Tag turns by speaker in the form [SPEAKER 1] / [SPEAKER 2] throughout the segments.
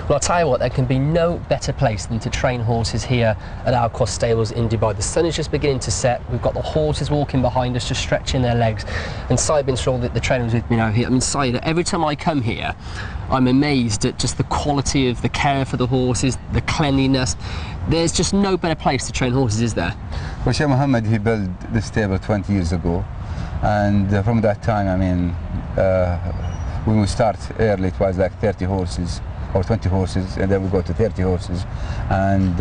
[SPEAKER 1] Well, I'll tell you what, there can be no better place than to train horses here at Al Quoz Stables in Dubai. The sun is just beginning to set. We've got the horses walking behind us, just stretching their legs. And Saeed bin Suroor, the trainer, with me now here. I mean, Saeed, every time I come here, I'm amazed at just the quality of the care for the horses, the cleanliness. There's just no better place to train horses, is there?
[SPEAKER 2] Well, Sheikh Mohammed, he built this stable 20 years ago. And from that time, I mean, when we start early, it was like 30 horses or 20 horses, and then we go to 30 horses, and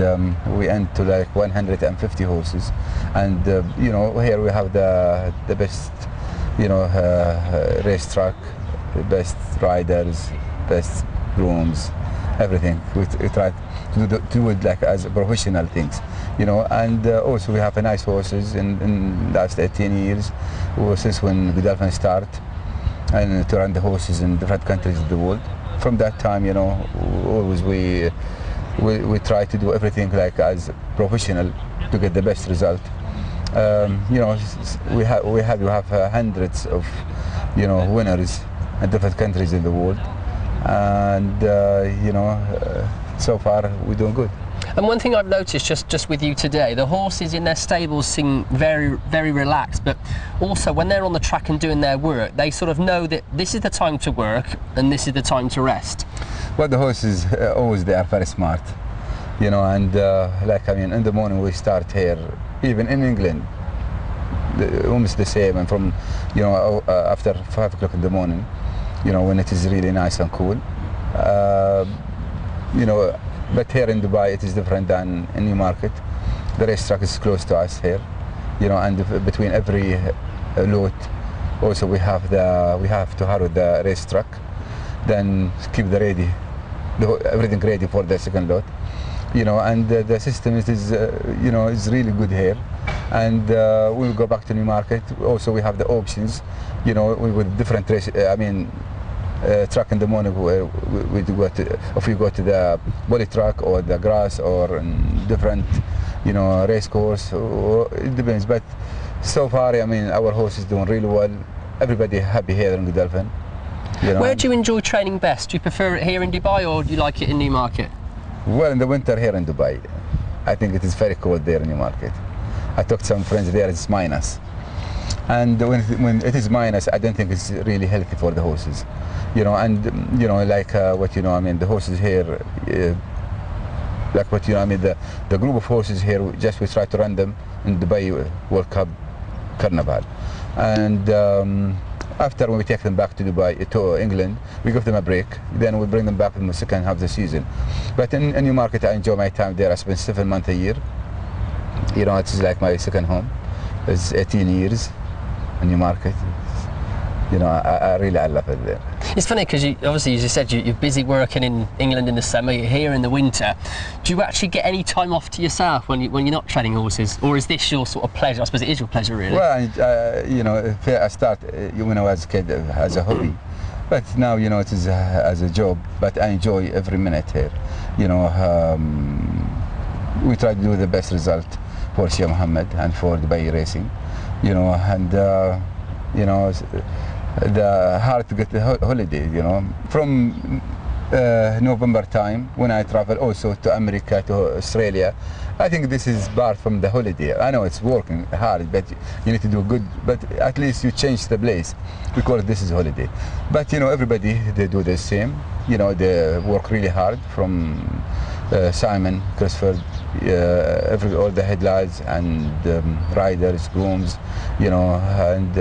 [SPEAKER 2] we end to like 150 horses. And you know, here we have the best, you know, racetrack, the best riders, best grooms, everything. We try to do it like as professional things, you know. And also we have nice horses in last 18 years, since when Godolphin started, and to run the horses in different countries of the world. From that time, you know, always we try to do everything like as professional to get the best result. You know, we have hundreds of, you know, winners in different countries in the world, and you know, so far we're doing good.
[SPEAKER 1] And one thing I've noticed just with you today, the horses in their stables seem very, very relaxed, but also when they're on the track and doing their work, they sort of know that this is the time to work and this is the time to rest.
[SPEAKER 2] Well, the horses always, they are very smart, you know, and like, I mean, in the morning we start here, even in England, almost the same, and from, you know, after 5 o'clock in the morning, you know, when it is really nice and cool, you know. But here in Dubai, it is different than in Newmarket. The racetrack is close to us here, you know, and between every load, also we have to harrow the racetrack, then keep everything ready for the second load, you know. And the system is you know, is really good here. And we'll go back to Newmarket. Also, we have the options, you know, with different race. I mean, track in the morning where we go to, if we go to the bully track or the grass or different, you know, race course, or it depends. But so far, I mean, our horse is doing really well. Everybody happy here in Godolphin. You know.
[SPEAKER 1] Where do you enjoy training best? Do you prefer it here in Dubai or do you like it in Newmarket?
[SPEAKER 2] Well, in the winter here in Dubai, I think it is very cold there in Newmarket. I talked to some friends there, it's minus. And when it is minus, I don't think it's really healthy for the horses, you know. And you know, like what, you know, I mean, the horses here, like what, you know, I mean, the group of horses here, we try to run them in Dubai World Cup Carnival, and after when we take them back to Dubai, to England, we give them a break. Then we bring them back in the second half of the season. But in Newmarket, I enjoy my time there. I spend 7 months a year. You know, it's like my second home. It's 18 years. In Newmarket, you know, I really love it there.
[SPEAKER 1] It's funny because obviously, as you said, you're busy working in England in the summer, you're here in the winter. Do you actually get any time off to yourself when you're not training horses, or is this your sort of pleasure? I suppose it is your pleasure, really.
[SPEAKER 2] Well, you know, I started when I was a kid as a hobby, but now, you know, it is as a job. But I enjoy every minute here. You know, we try to do the best result for Sheikh Mohammed and for Dubai racing. You know, and you know, the hard to get the holiday, you know. From November time, when I travel also to America, to Australia, I think this is part from the holiday. I know it's working hard, but you need to do good, but at least you change the place, because this is holiday. But you know, everybody, they do the same, you know, they work really hard, from Simon, Christopher, all the headlights and riders, grooms, you know. And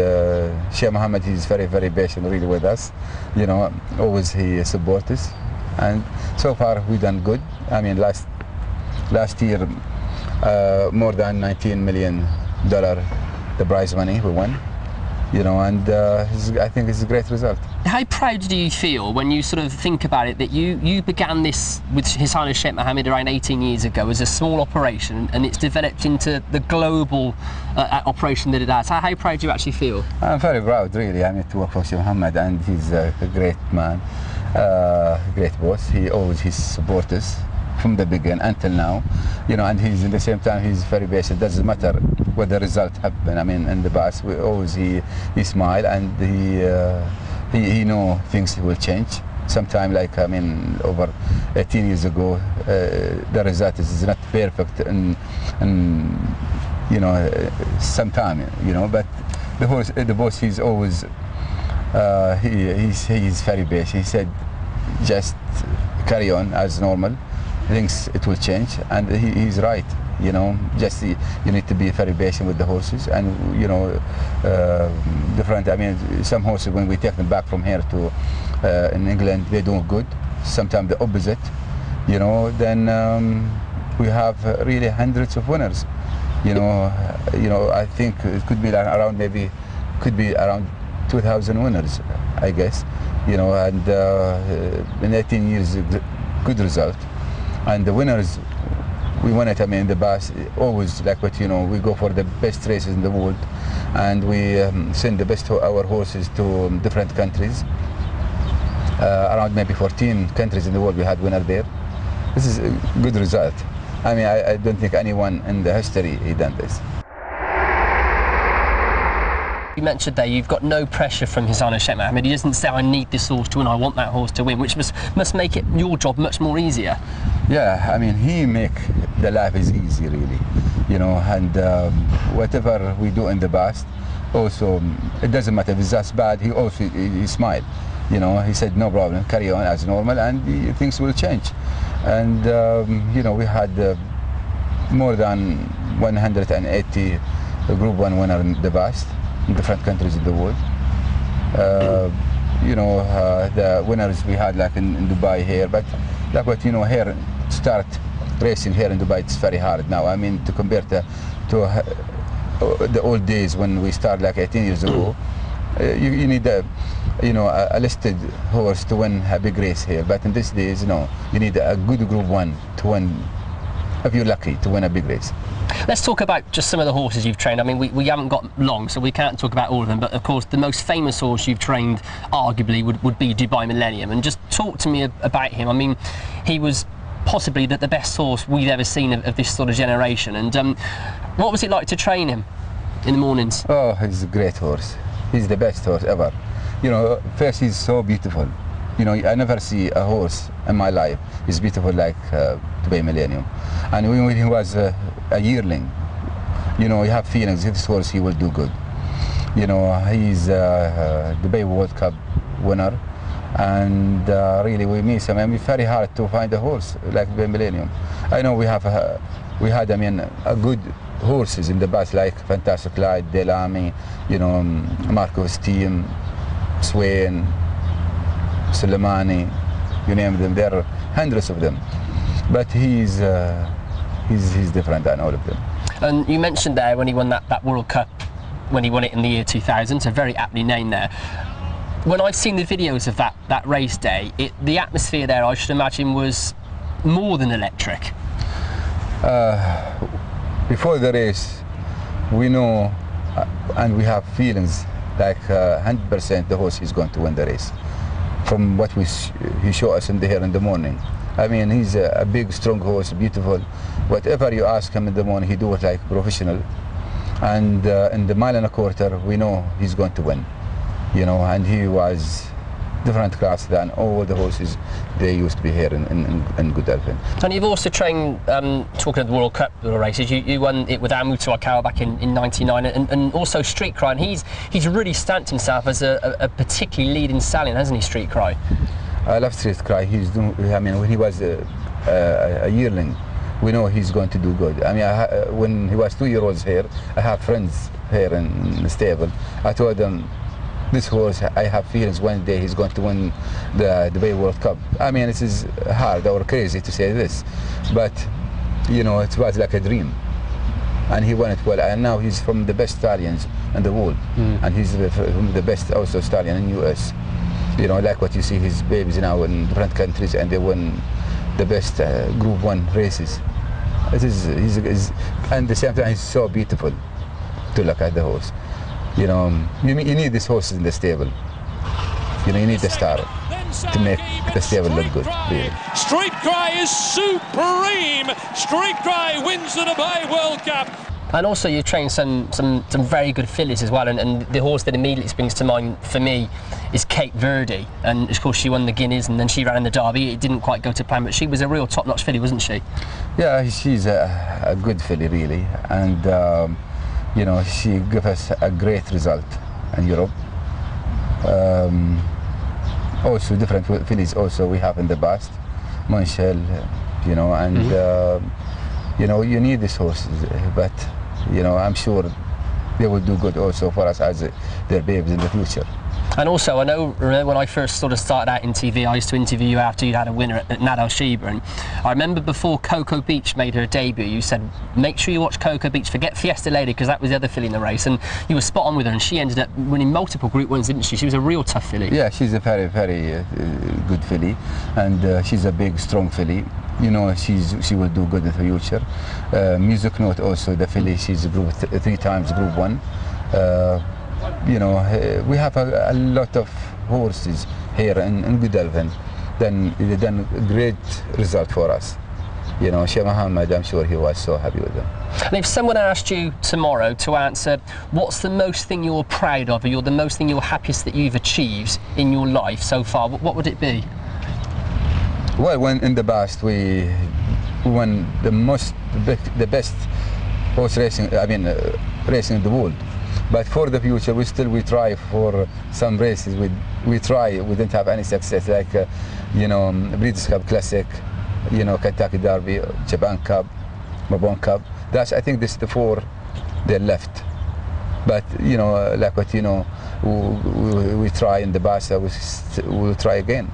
[SPEAKER 2] Sheikh Mohammed, he's very, very patient really with us, you know. Always he supports us, and so far we done good. I mean, last year more than $19 million the prize money we won, you know, and I think it's a great result.
[SPEAKER 1] How proud do you feel when you sort of think about it that you began this with His Highness Sheikh Mohammed around 18 years ago as a small operation, and it's developed into the global operation that it has? How proud do you actually feel?
[SPEAKER 2] I'm very proud, really. I mean, to work for Sheikh Mohammed, and he's a great man, great boss. He always supports us from the beginning until now, you know, and he's in the same time, he's very patient. It doesn't matter what the result happen. I mean, in the past, he smile, and he know things will change, sometime like, I mean, over 18 years ago, the result is not perfect, and you know, sometime, you know, but the boss, he's always, he's very patient. He said, just carry on as normal, things it will change, and he's right. You know, just you need to be very patient with the horses, and you know, different. I mean, some horses when we take them back from here to in England, they do good. Sometimes the opposite. You know, then we have really hundreds of winners. You know, I think it could be like around, maybe could be around 2,000 winners, I guess. You know, and in 18 years, good result, and the winners. We won it, I mean, in the past, always like what, you know, we go for the best races in the world, and we send the best our horses to different countries. Around maybe 14 countries in the world we had winner there. This is a good result. I mean, I don't think anyone in the history he done this.
[SPEAKER 1] You mentioned there you've got no pressure from His Honour Sheikh Mohammed. He doesn't say, I need this horse to win, I want that horse to win, which must make it your job much more easier. Yeah,
[SPEAKER 2] I mean, he make the life is easy, really, you know, and whatever we do in the past, also, it doesn't matter if it's just bad, he smiled, you know, he said, no problem, carry on as normal, and things will change. And, you know, we had more than 180 Group 1 winner in the past, in different countries in the world. You know, the winners we had like in Dubai here, but like what, you know, here, start racing here in Dubai, it's very hard now. I mean, to compare to the old days when we started like 18 years ago, you need you know, a listed horse to win a big race here. But in these days, you know, you need a good Group 1 to win, if you're lucky, to win a big race.
[SPEAKER 1] Let's talk about just some of the horses you've trained. I mean, we haven't got long, so we can't talk about all of them, but of course the most famous horse you've trained arguably would be Dubai Millennium. And just talk to me about him. I mean, he was possibly the best horse we've ever seen of this sort of generation. And what was it like to train him in the mornings?
[SPEAKER 2] Oh, he's a great horse. He's the best horse ever. You know, first, he's so beautiful. You know, I never see a horse in my life is beautiful like Dubai Millennium. And when he was a yearling, you know, you have feelings, this horse, he will do good. You know, he's the Dubai World Cup winner, and really we miss him, and it's very hard to find a horse like Dubai Millennium. I know we had, I mean, a good horses in the past, like Fantastic Light, Delamy, you know, Marco's Team, Swain, Soleimani, you name them, there are hundreds of them. But he's different than all of them.
[SPEAKER 1] And you mentioned there when he won that World Cup, when he won it in the year 2000, so very aptly named there. When I've seen the videos of that race day, the atmosphere there, I should imagine, was more than electric.
[SPEAKER 2] Before the race, we know and we have feelings like 100% the horse is going to win the race. From what he showed us here in the morning. I mean, he's a big, strong horse, beautiful. Whatever you ask him in the morning, he do it like professional. And in the mile and a quarter, we know he's going to win. You know, and he was different class than all the horses they used to be here in Godolphin.
[SPEAKER 1] And you've also trained, talking of the World Cup races, you won it with Amutu Akawa back in '99, and also Street Cry, and he's really stamped himself as a particularly leading stallion, hasn't he, Street Cry?
[SPEAKER 2] I love Street Cry. He's doing, I mean, when he was a yearling, we know he's going to do good. I mean, when he was 2 years old here, I have friends here in the stable. I told them, this horse, I have feelings one day he's going to win the Dubai World Cup. I mean, it is hard or crazy to say this, but you know, it was like a dream. And he won it well, and now he's from the best stallions in the world, and he's from the best also stallion in US. You know, like what you see his babies now in different countries, and they win the best Group 1 races. He's and at the same time, he's so beautiful to look at the horse. You know, you need these horses in the stable. You know, you need the star to make the stable look good, really.
[SPEAKER 3] Street Cry is supreme! Street Cry wins the Dubai World Cup!
[SPEAKER 1] And also you've trained some very good fillies as well, and the horse that immediately springs to mind for me is Cape Verde, and of course she won the Guineas and then she ran in the Derby. It didn't quite go to plan, but she was a real top-notch filly, wasn't she?
[SPEAKER 2] Yeah, she's a good filly really, and you know, she gave us a great result in Europe. Also different fillies also we have in the past, Monshel, you know, and you know, you need these horses, but you know, I'm sure they will do good also for us as their babes in the future.
[SPEAKER 1] And also, remember when I first sort of started out in TV, I used to interview you after you'd had a winner at Nad Al Sheba, and I remember before Coco Beach made her debut, you said, make sure you watch Coco Beach, forget Fiesta Lady, because that was the other filly in the race, and you were spot on with her, and she ended up winning multiple Group 1s, didn't she? She was a real tough filly.
[SPEAKER 2] Yeah, she's a very, very good filly, and she's a big, strong filly. You know, she will do good in the future. Music Note also, the filly, she's Group 3 times Group 1. You know, we have a lot of horses here in Godolphin. Then they done a great result for us. You know, Sheikh Mohammed, I'm sure he was so happy with them.
[SPEAKER 1] And if someone asked you tomorrow to answer, what's the most thing you're proud of, or the most thing you're happiest that you've achieved in your life so far, what would it be?
[SPEAKER 2] Well, when in the past we won the best horse racing, racing in the world. But for the future, we try for some races. We try. We didn't have any success, like you know, Breeders' Cup Classic, you know, Kentucky Derby, Japan Cup, Mabon Cup. I think this is the 4 they left. But you know, like what you know, we try in the past. We'll try again,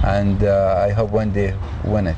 [SPEAKER 2] and I hope one day win it.